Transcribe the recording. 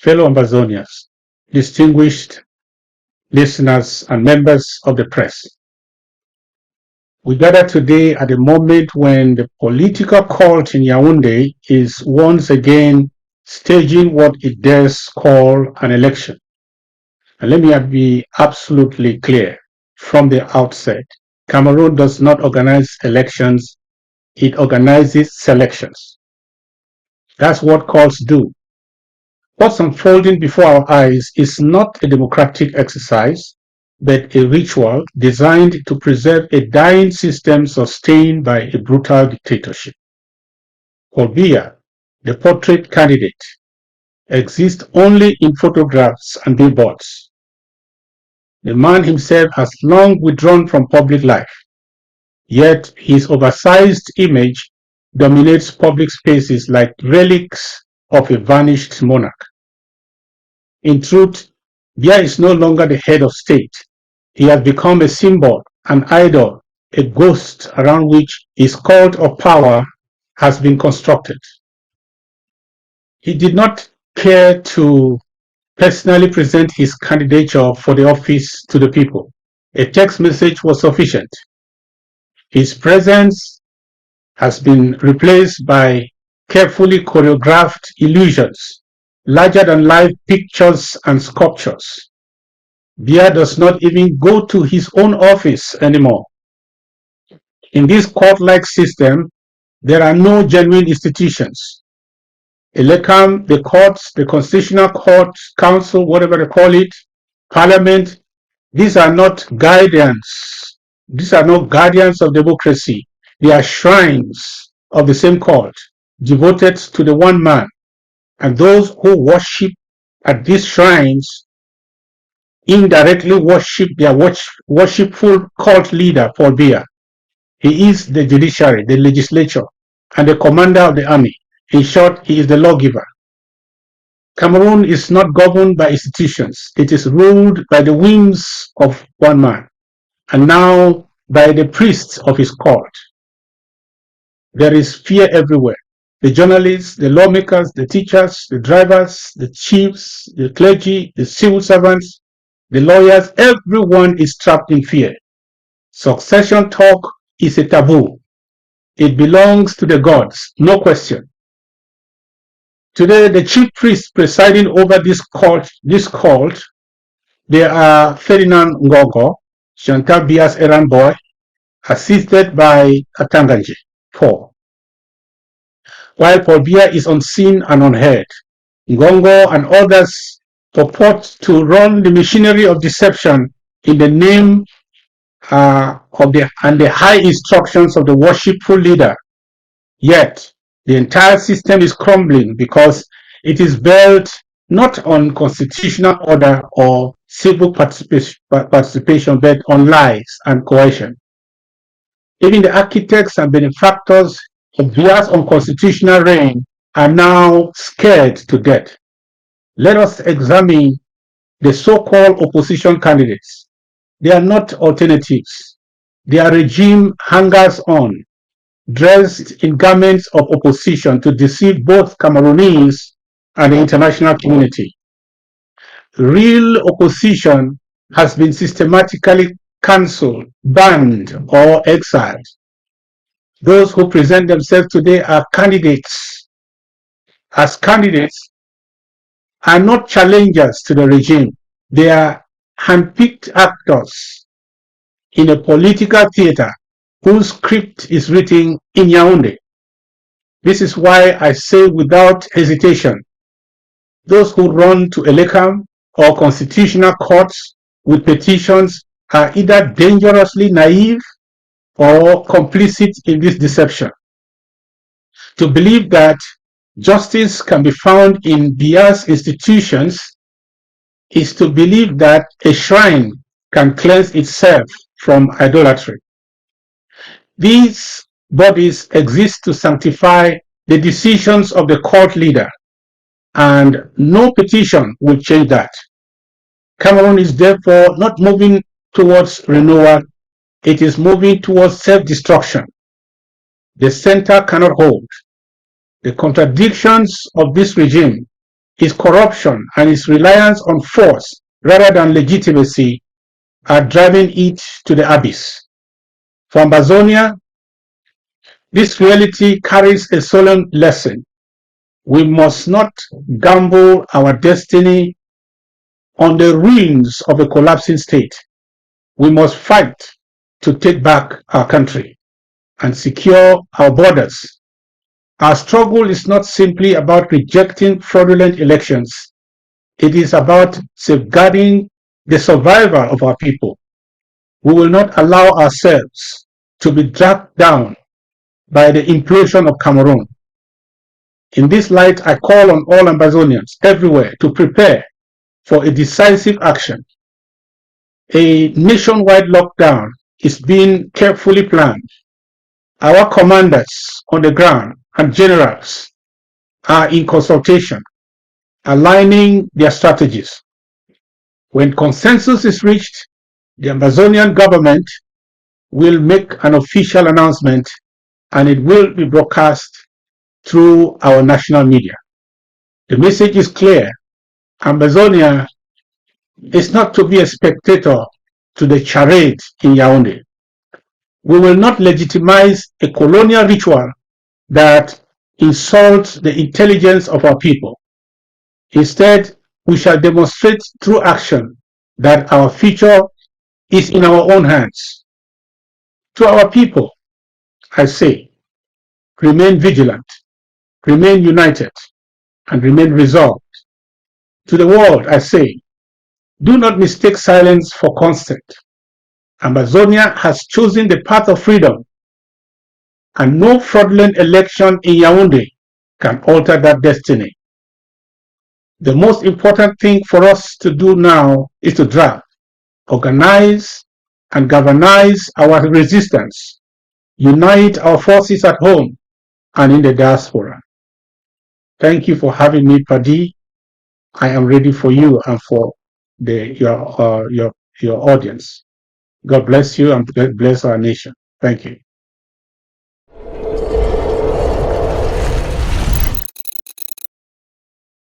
fellow Ambazonians, distinguished listeners, and members of the press. We gather today at a moment when the political cult in Yaoundé is once again staging what it dares call an election. And let me be absolutely clear from the outset. Cameroon does not organize elections, it organizes selections. That's what cults do. What's unfolding before our eyes is not a democratic exercise, but a ritual designed to preserve a dying system sustained by a brutal dictatorship. Paul Biya, the portrait candidate, exists only in photographs and billboards. The man himself has long withdrawn from public life, yet his oversized image dominates public spaces like relics of a vanished monarch. In truth, Biya is no longer the head of state. He has become a symbol, an idol, a ghost around which his cult of power has been constructed. He did not care to personally present his candidature for the office to the people. A text message was sufficient. His presence has been replaced by carefully choreographed illusions, larger-than-life pictures and sculptures. Biya does not even go to his own office anymore. In this court-like system, there are no genuine institutions. Elekam, the courts, the Constitutional Court, Council, whatever they call it, Parliament, these are not guardians. These are not guardians of democracy. They are shrines of the same court, devoted to the one man. And those who worship at these shrines indirectly worship their worshipful cult leader, Paul Biya. He is the judiciary, the legislature, and the commander of the army. In short, he is the lawgiver. Cameroon is not governed by institutions. It is ruled by the whims of one man, and now by the priests of his court. There is fear everywhere. The journalists, the lawmakers, the teachers, the drivers, the chiefs, the clergy, the civil servants, the lawyers, everyone is trapped in fear. Succession talk is a taboo. It belongs to the gods, no question. Today, the chief priests presiding over this cult, they are Ferdinand Ngogo, Chantal Biya's errand boy, assisted by Atangaji, Paul. While Paul Biya is unseen and unheard, Ngongo and others purport to run the machinery of deception in the name of the high instructions of the worshipful leader. Yet, the entire system is crumbling because it is built not on constitutional order or civil participation, but on lies and coercion. Even the architects and benefactors of Biya's unconstitutional reign are now scared to death. Let us examine the so-called opposition candidates. They are not alternatives. They are regime hangers-on, dressed in garments of opposition to deceive both Cameroonese and the international community. Real opposition has been systematically cancelled, banned, or exiled. Those who present themselves today are candidates. As candidates, are not challengers to the regime. They are handpicked actors in a political theater whose script is written in Yaoundé. This is why I say without hesitation, those who run to Elekam or constitutional courts with petitions are either dangerously naive or complicit in this deception. To believe that justice can be found in Biya's institutions is to believe that a shrine can cleanse itself from idolatry. These bodies exist to sanctify the decisions of the court leader, and no petition will change that. Cameroon is therefore not moving towards renewal, it is moving towards self-destruction. The center cannot hold. The contradictions of this regime its corruption, and its reliance on force rather than legitimacy are driving it to the abyss. For Ambazonia, this reality carries a solemn lesson. We must not gamble our destiny on the ruins of a collapsing state. We must fight to take back our country and secure our borders. Our struggle is not simply about rejecting fraudulent elections. It is about safeguarding the survival of our people. We will not allow ourselves to be dragged down by the implosion of Cameroun. In this light, I call on all Ambazonians everywhere to prepare for a decisive action. A nationwide lockdown is being carefully planned. Our commanders on the ground and generals are in consultation, aligning their strategies. When consensus is reached, the Ambazonian government will make an official announcement and it will be broadcast through our national media. The message is clear. Ambazonia is not to be a spectator to the charade in Yaoundé. We will not legitimize a colonial ritual that insults the intelligence of our people. Instead, we shall demonstrate through action that our future is in our own hands. To our people, I say, remain vigilant, remain united, and remain resolved. To the world, I say, do not mistake silence for consent. Ambazonia has chosen the path of freedom, and no fraudulent election in Yaoundé can alter that destiny. The most important thing for us to do now is to draft, organize, and galvanize our resistance, unite our forces at home and in the diaspora. Thank you for having me, Padi. I am ready for you and for your audience. God bless you and bless our nation. Thank you.